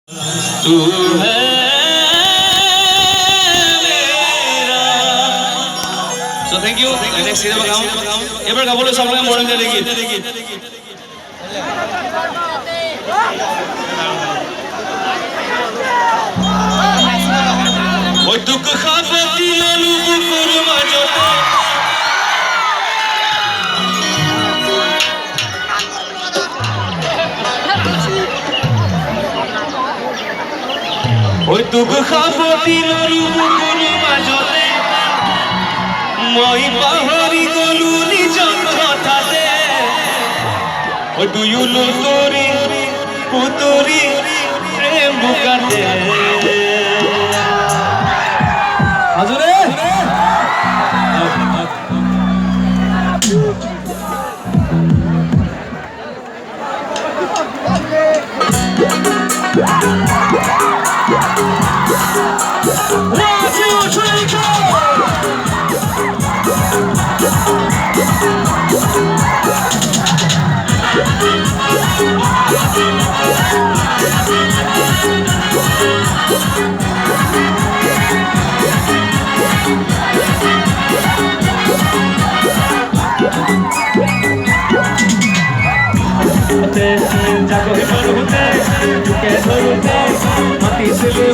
तू है मेरा। So thank you. Next stage पर गाऊं। এবার গাবো সব লোক মনে করে দেখি। ওই দুঃখ খাবে দিলু বুকুর মাঝতে। ওই দুঃখ খাবে দিলু বুকুর মাঝতে। মই পাহরি গলু নিজ কথাতে। ওই দুয়ুলু তোরি পুতরি প্রেম বুকাতে। হাজুরে জাগরি মারুতে ঝুঁকে ধরুতে মাটি ছিলে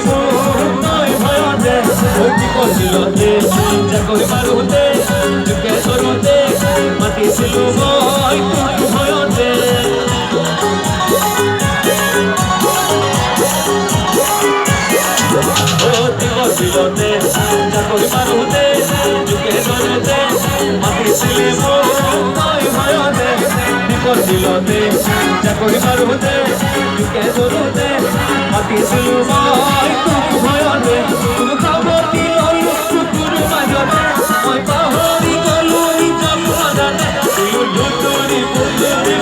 নয় ভয়তে ওইটি করছিলতে জাগরি মারুতে ঝুঁকে ধরুতে মাটি ছিল ভয়তে ওইটি করছিলতে জাগরি মারুতে ঝুঁকে ধরুতে মাটি ছিলে নয় ভয়তে করছিলতে চাকরি মারুতে ঝুঁকে ধরুতে মাটি ছিল ভয়তে তুমি খবর দিল কুকুর মাঝতে মই পাহরি গলু নিজ কথাতে লুটুরি পুতুরি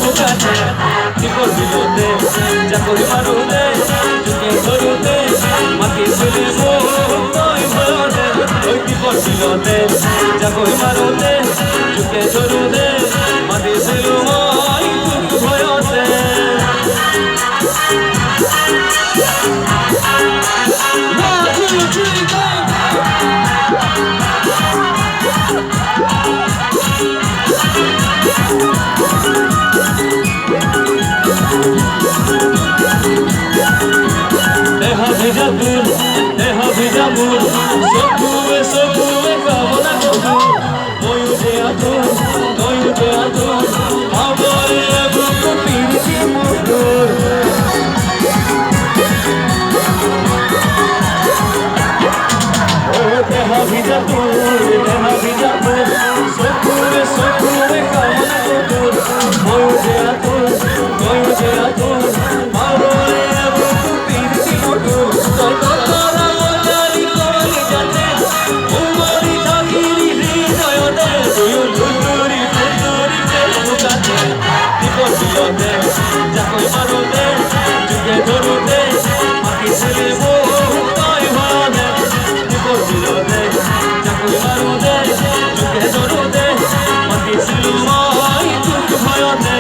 বুকাতে কি করছিলতে চাকরি মারুতে ঝুঁকে ধরুতে মাটি ছিল ভয়তে ওই কি করছিলতে চাকরি মারুতে ঝুঁকে ধরুতে মাটি ছিল ভয়তে দেহ ভিজা মুর সকুয়ে কামনা করু ময়ূরে আতুর আমারে বুক পিরছি মুকুর ও দেহ ভিজা মুর সকুয়ে কামনা করু ময়ূরে আতুর আমারে বুক পিরছি মুকুর চাকরি মারুতে ঝুঁকে ধরুতে মাটি ছিলে ভয়তে করছিলতে চাকরি মারুতে ঝুঁকে ধরুতে মাটি ছিল ভয়তে